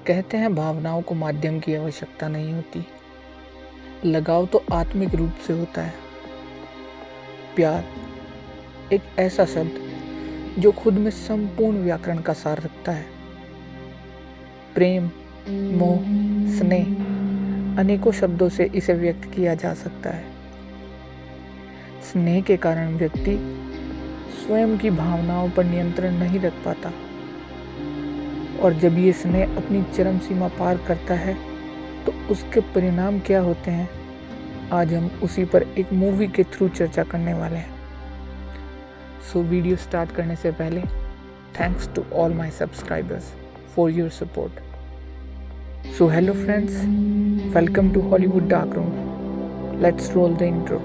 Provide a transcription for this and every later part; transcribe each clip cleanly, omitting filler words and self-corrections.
कहते हैं भावनाओं को माध्यम की आवश्यकता नहीं होती। लगाव तो आत्मिक रूप से होता है। प्यार एक ऐसा शब्द जो खुद में संपूर्ण व्याकरण का सार रखता है। प्रेम, मोह, स्नेह अनेकों शब्दों से इसे व्यक्त किया जा सकता है। स्नेह के कारण व्यक्ति स्वयं की भावनाओं पर नियंत्रण नहीं रख पाता, और जब ये स्नेह अपनी चरम सीमा पार करता है तो उसके परिणाम क्या होते हैं, आज हम उसी पर एक मूवी के थ्रू चर्चा करने वाले हैं। सो वीडियो स्टार्ट करने से पहले thanks to all my subscribers for your support. So hello friends, welcome to Hollywood dark room. Let's roll the intro.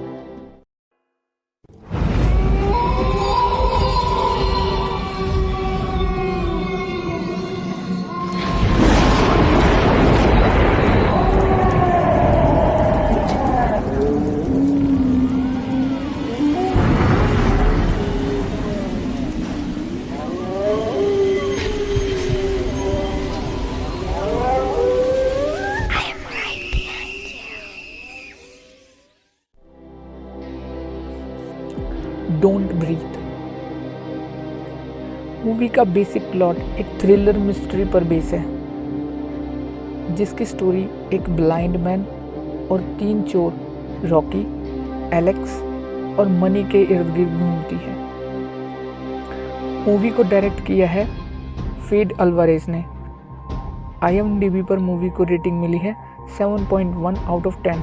Don't breathe. Movie का बेसिक प्लॉट एक थ्रिलर मिस्ट्री पर बेस है, जिसकी story एक blind man और 3 चोर Rocky, Alex और money के इर्द गिर्द घूमती है। मूवी को डायरेक्ट किया है फेड अल्वारेज ने। IMDb पर मूवी को रेटिंग मिली है 7.1 आउट ऑफ 10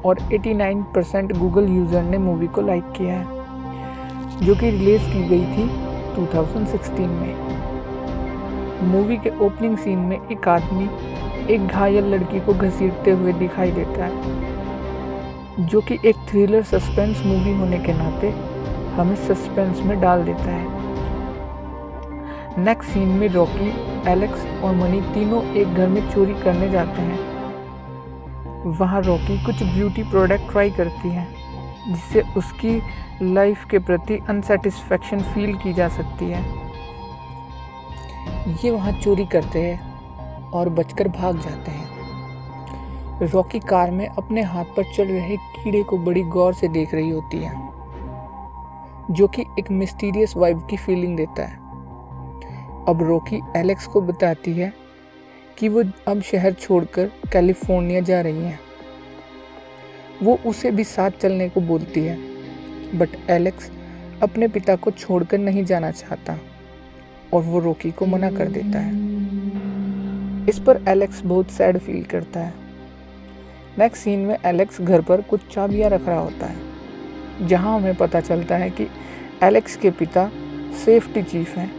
और 89% गूगल यूज़र ने मूवी को लाइक किया है, जो कि रिलीज की गई थी 2016 में। मूवी के ओपनिंग सीन में एक आदमी एक घायल लड़की को घसीटते हुए दिखाई देता है, जो कि एक थ्रिलर सस्पेंस मूवी होने के नाते हमें सस्पेंस में डाल देता है। नेक्स्ट सीन में रॉकी, एलेक्स और मनी तीनों एक घर में चोरी करने जाते हैं। वहाँ रॉकी कुछ ब्यूटी प्रोडक्ट ट्राई करती है, जिससे उसकी लाइफ के प्रति अनसेटिस्फैक्शन फील की जा सकती है। ये वहाँ चोरी करते हैं और बचकर भाग जाते हैं। रॉकी कार में अपने हाथ पर चल रहे कीड़े को बड़ी गौर से देख रही होती है, जो कि एक मिस्टीरियस वाइब की फीलिंग देता है। अब रॉकी एलेक्स को बताती है कि वो अब शहर छोड़कर कैलिफोर्निया जा रही है। वो उसे भी साथ चलने को बोलती है, बट एलेक्स अपने पिता को छोड़कर नहीं जाना चाहता और वो रॉकी को मना कर देता है। इस पर एलेक्स बहुत सैड फील करता है। नेक्स्ट सीन में एलेक्स घर पर कुछ चाबियां रख रहा होता है, जहां हमें पता चलता है कि एलेक्स के पिता सेफ्टी चीफ हैं।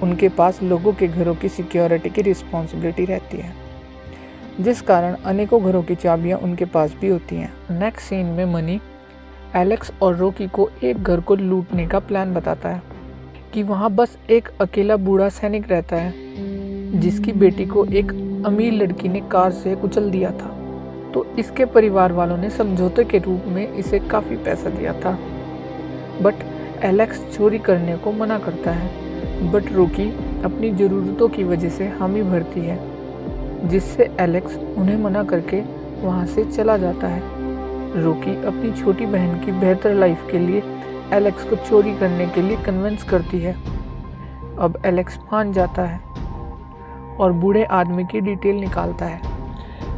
उनके पास लोगों के घरों की सिक्योरिटी की रिस्पॉन्सिबिलिटी रहती है, जिस कारण अनेकों घरों की चाबियां उनके पास भी होती हैं। नेक्स्ट सीन में मनी एलेक्स और रॉकी को एक घर को लूटने का प्लान बताता है कि वहां बस एक अकेला बूढ़ा सैनिक रहता है, जिसकी बेटी को एक अमीर लड़की ने कार से कुचल दिया था। तो इसके परिवार वालों ने समझौते के रूप में इसे काफ़ी पैसा दिया था, बट एलेक्स चोरी करने को मना करता है। बट रॉकी अपनी ज़रूरतों की वजह से हामी भरती है, जिससे एलेक्स उन्हें मना करके वहाँ से चला जाता है। रॉकी अपनी छोटी बहन की बेहतर लाइफ के लिए एलेक्स को चोरी करने के लिए कन्विंस करती है। अब एलेक्स मान जाता है और बूढ़े आदमी की डिटेल निकालता है।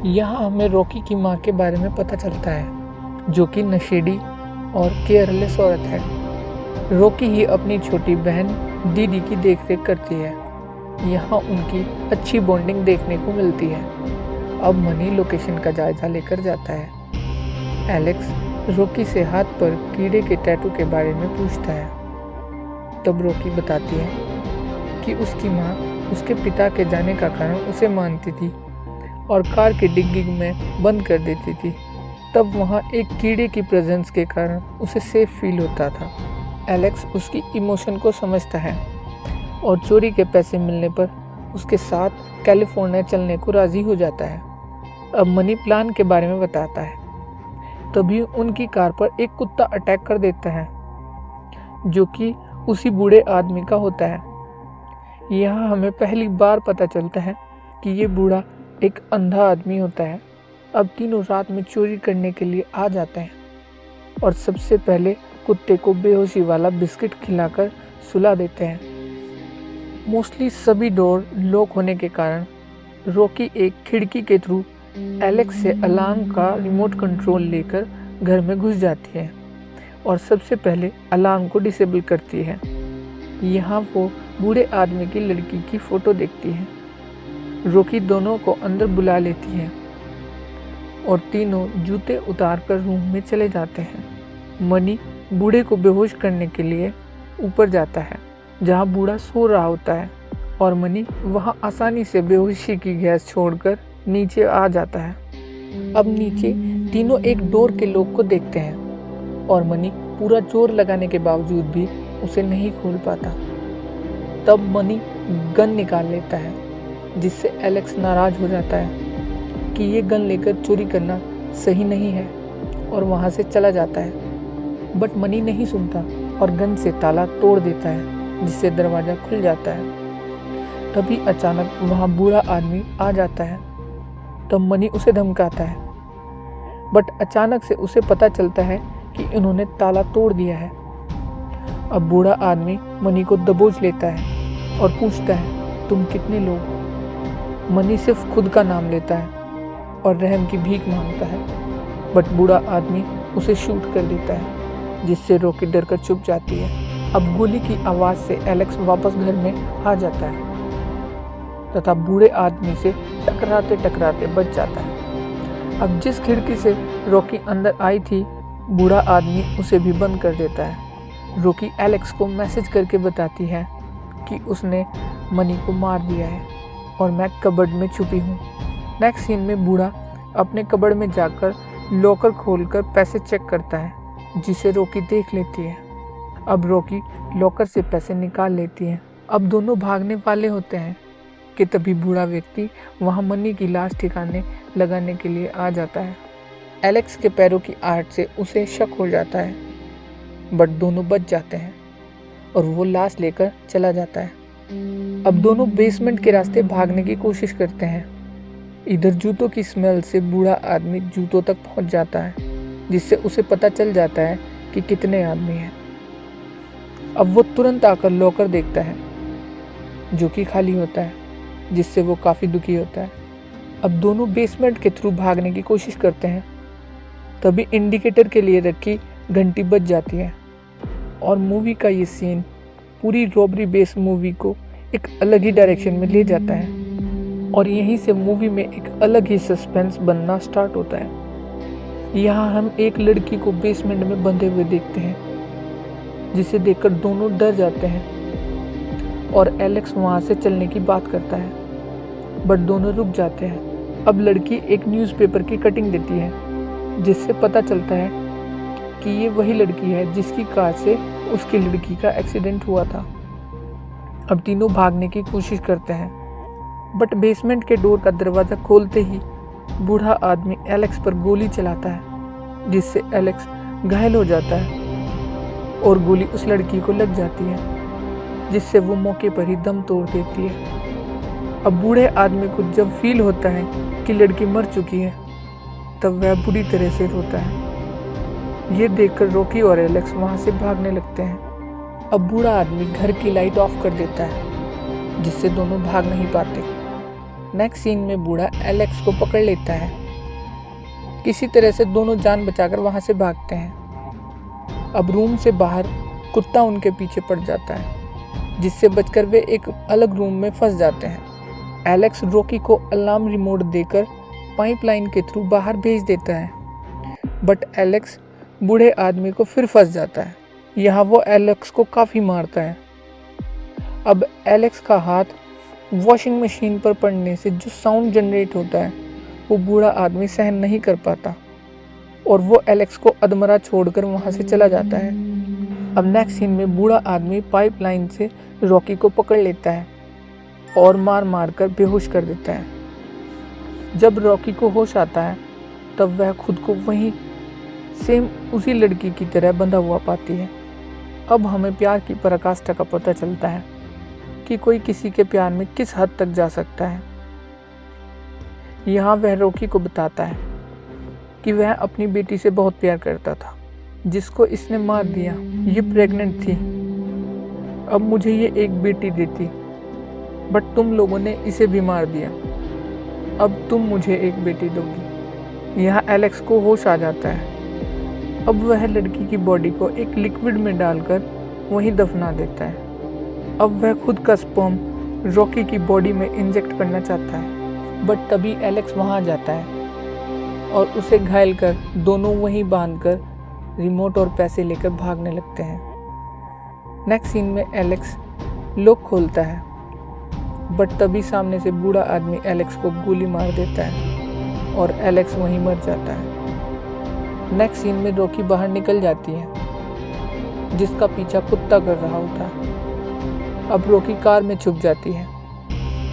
यहाँ हमें रॉकी की माँ के बारे में पता चलता है, जो कि नशेड़ी और केयरलेस औरत है। रॉकी ही अपनी छोटी बहन दीदी की देखरेख करती है। यहाँ उनकी अच्छी बॉन्डिंग देखने को मिलती है। अब मनी लोकेशन का जायजा लेकर जाता है। एलेक्स रॉकी से हाथ पर कीड़े के टैटू के बारे में पूछता है। तब रॉकी बताती है कि उसकी माँ उसके पिता के जाने का कारण उसे मानती थी और कार के डिग्गी में बंद कर देती थी। तब वहाँ एक कीड़े की प्रेजेंस के कारण उसे सेफ फील होता था। एलेक्स उसकी इमोशन को समझता है और चोरी के पैसे मिलने पर उसके साथ कैलिफोर्निया चलने को राज़ी हो जाता है। अब मनी प्लान के बारे में बताता है। तभी उनकी कार पर एक कुत्ता अटैक कर देता है, जो कि उसी बूढ़े आदमी का होता है। यहाँ हमें पहली बार पता चलता है कि ये बूढ़ा एक अंधा आदमी होता है। अब तीनों रात में चोरी करने के लिए आ जाते हैं और सबसे पहले कुत्ते को बेहोशी वाला बिस्किट खिलाकर सुला देते हैं। मोस्टली सभी डोर लॉक होने के कारण रॉकी एक खिड़की के थ्रू एलेक्स से अलार्म का रिमोट कंट्रोल लेकर घर में घुस जाती है और सबसे पहले अलार्म को डिसेबल करती है। यहाँ वो बूढ़े आदमी की लड़की की फ़ोटो देखती है। रॉकी दोनों को अंदर बुला लेती है और तीनों जूते उतारकर रूम में चले जाते हैं। मनी बूढ़े को बेहोश करने के लिए ऊपर जाता है जहाँ बूढ़ा सो रहा होता है और मनी वहाँ आसानी से बेहोशी की गैस छोड़कर नीचे आ जाता है। अब नीचे तीनों एक डोर के लॉक को देखते हैं और मनी पूरा जोर लगाने के बावजूद भी उसे नहीं खोल पाता। तब मनी गन निकाल लेता है जिससे एलेक्स नाराज़ हो जाता है कि ये गन लेकर चोरी करना सही नहीं है और वहाँ से चला जाता है। बट मनी नहीं सुनता और गन से ताला तोड़ देता है जिससे दरवाज़ा खुल जाता है। तभी अचानक वहाँ बूढ़ा आदमी आ जाता है। तब मनी उसे धमकाता है बट अचानक से उसे पता चलता है कि इन्होंने ताला तोड़ दिया है। अब बूढ़ा आदमी मनी को दबोच लेता है और पूछता है, तुम कितने लोग हो? मनी सिर्फ खुद का नाम लेता है और रहम की भीख मांगता है बट बूढ़ा आदमी उसे शूट कर देता है जिससे रॉकी डर कर चुप जाती है। अब गोली की आवाज़ से एलेक्स वापस घर में आ जाता है तथा बूढ़े आदमी से टकराते टकराते बच जाता है। अब जिस खिड़की से रॉकी अंदर आई थी बूढ़ा आदमी उसे भी बंद कर देता है। रॉकी एलेक्स को मैसेज करके बताती है कि उसने मनी को मार दिया है और मैं कबर्ड में छुपी हूँ। नेक्स्ट सीन में बूढ़ा अपने कबर्ड में जाकर लॉकर खोलकर पैसे चेक करता है जिसे रॉकी देख लेती है। अब रॉकी लॉकर से पैसे निकाल लेती है। अब दोनों भागने वाले होते हैं कि तभी बूढ़ा व्यक्ति वहाँ मनी की लाश ठिकाने लगाने के लिए आ जाता है। एलेक्स के पैरों की आहट से उसे शक हो जाता है बट दोनों बच जाते हैं और वो लाश लेकर चला जाता है। अब दोनों बेसमेंट के रास्ते भागने की कोशिश करते हैं। इधर जूतों की स्मेल से बूढ़ा आदमी जूतों तक पहुंच जाता है जिससे उसे पता चल जाता है कि कितने आदमी हैं। अब वो तुरंत आकर लॉकर देखता है जो कि खाली होता है जिससे वो काफ़ी दुखी होता है। अब दोनों बेसमेंट के थ्रू भागने की कोशिश करते हैं। तभी इंडिकेटर के लिए रखी घंटी बज जाती है और मूवी का ये सीन पूरी रॉबरी बेस्ड मूवी को एक अलग ही डायरेक्शन में ले जाता है और यहीं से मूवी में एक अलग ही सस्पेंस बनना स्टार्ट होता है। यहाँ हम एक लड़की को बेसमेंट में बंधे हुए देखते हैं जिसे देखकर दोनों डर जाते हैं और एलेक्स वहाँ से चलने की बात करता है बट दोनों रुक जाते हैं। अब लड़की एक न्यूज़पेपर की कटिंग देती है जिससे पता चलता है कि ये वही लड़की है जिसकी कार से उसकी लड़की का एक्सीडेंट हुआ था। अब तीनों भागने की कोशिश करते हैं बट बेसमेंट के डोर का दरवाज़ा खोलते ही बूढ़ा आदमी एलेक्स पर गोली चलाता है जिससे एलेक्स घायल हो जाता है और गोली उस लड़की को लग जाती है जिससे वो मौके पर ही दम तोड़ देती है। अब बूढ़े आदमी को जब फील होता है कि लड़की मर चुकी है तब वह बुरी तरह से रोता है। ये देखकर रॉकी और एलेक्स वहाँ से भागने लगते हैं। अब बूढ़ा आदमी घर की लाइट ऑफ कर देता है जिससे दोनों भाग नहीं पाते। नेक्स्ट सीन में बूढ़ा एलेक्स को पकड़ लेता है। किसी तरह से दोनों जान बचाकर वहाँ से भागते हैं। अब रूम से बाहर कुत्ता उनके पीछे पड़ जाता है जिससे बचकर वे एक अलग रूम में फंस जाते हैं। एलेक्स रॉकी को अलार्म रिमोट देकर पाइपलाइन के थ्रू बाहर भेज देता है बट एलेक्स बूढ़े आदमी को फिर फंस जाता है। यहाँ वो एलेक्स को काफ़ी मारता है। अब एलेक्स का हाथ वॉशिंग मशीन पर पड़ने से जो साउंड जनरेट होता है वो बूढ़ा आदमी सहन नहीं कर पाता और वो एलेक्स को अधमरा छोड़कर वहाँ से चला जाता है। अब नेक्स्ट सीन में बूढ़ा आदमी पाइपलाइन से रॉकी को पकड़ लेता है और मार मार कर बेहोश कर देता है। जब रॉकी को होश आता है तब वह खुद को वहीं सेम उसी लड़की की तरह बंधा हुआ पाती है। अब हमें प्यार की पराकाष्ठा का पता चलता है कि कोई किसी के प्यार में किस हद तक जा सकता है यहाँ वह रॉकी को बताता है कि वह अपनी बेटी से बहुत प्यार करता था, जिसको इसने मार दिया। ये प्रेग्नेंट थी। अब मुझे ये एक बेटी देती, बट तुम लोगों ने इसे भी मार दिया। अब तुम मुझे एक बेटी दोगी। यहाँ एलेक्स को होश आ जाता है। अब वह लड़की की बॉडी को एक लिक्विड में डालकर वहीं दफना देता है। अब वह खुद का स्पर्म रॉकी की बॉडी में इंजेक्ट करना चाहता है, बट तभी एलेक्स वहाँ जाता है और उसे घायल कर दोनों वहीं बांधकर रिमोट और पैसे लेकर भागने लगते हैं। नेक्स्ट सीन में एलेक्स लॉक खोलता है, बट तभी सामने से बूढ़ा आदमी एलेक्स को गोली मार देता है और एलेक्स वहीं मर जाता है। नेक्स्ट सीन में रॉकी बाहर निकल जाती है, जिसका पीछा कुत्ता कर रहा होता है। अब रॉकी कार में छुप जाती है,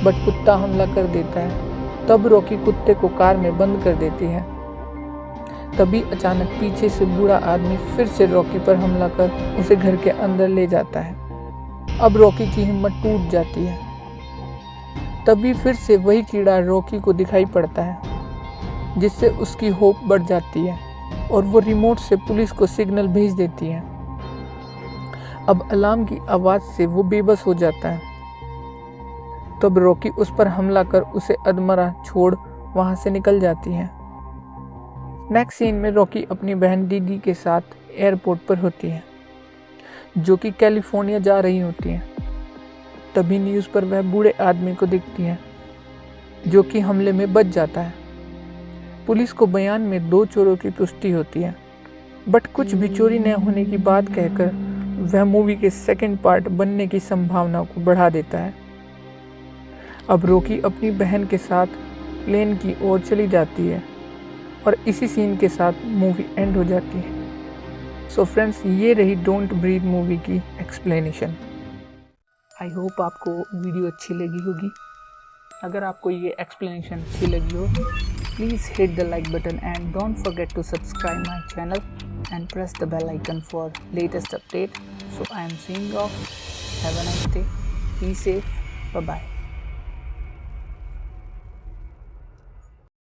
बट कुत्ता हमला कर देता है। तब रॉकी कुत्ते को कार में बंद कर देती है। तभी अचानक पीछे से बूढ़ा आदमी फिर से रॉकी पर हमला कर उसे घर के अंदर ले जाता है। अब रॉकी की हिम्मत टूट जाती है। तभी फिर से वही कीड़ा रॉकी को दिखाई पड़ता है, जिससे उसकी होप बढ़ जाती है और वो रिमोट से पुलिस को सिग्नल भेज देती है। अब अलार्म की आवाज़ से वो बेबस हो जाता है। तब रॉकी उस पर हमला कर उसे अधमरा छोड़ वहाँ से निकल जाती है। नेक्स्ट सीन में रॉकी अपनी बहन दीदी के साथ एयरपोर्ट पर होती है, जो कि कैलिफोर्निया जा रही होती है। तभी न्यूज़ पर वह बूढ़े आदमी को दिखती है, जो कि हमले में बच जाता है। पुलिस को बयान में 2 चोरों की पुष्टि होती है, बट कुछ भी चोरी न होने की बात कहकर वह मूवी के सेकंड पार्ट बनने की संभावना को बढ़ा देता है। अब रॉकी अपनी बहन के साथ प्लेन की ओर चली जाती है और इसी सीन के साथ मूवी एंड हो जाती है। सो फ्रेंड्स, ये रही डोंट ब्रीथ मूवी की एक्सप्लेनेशन। आई होप आपको वीडियो अच्छी लगी होगी। अगर आपको ये एक्सप्लेनेशन अच्छी लगी हो, please hit the like button and don't forget to subscribe my channel and press the bell icon for latest update. So I am signing off. Have a nice day. Be safe. Bye bye.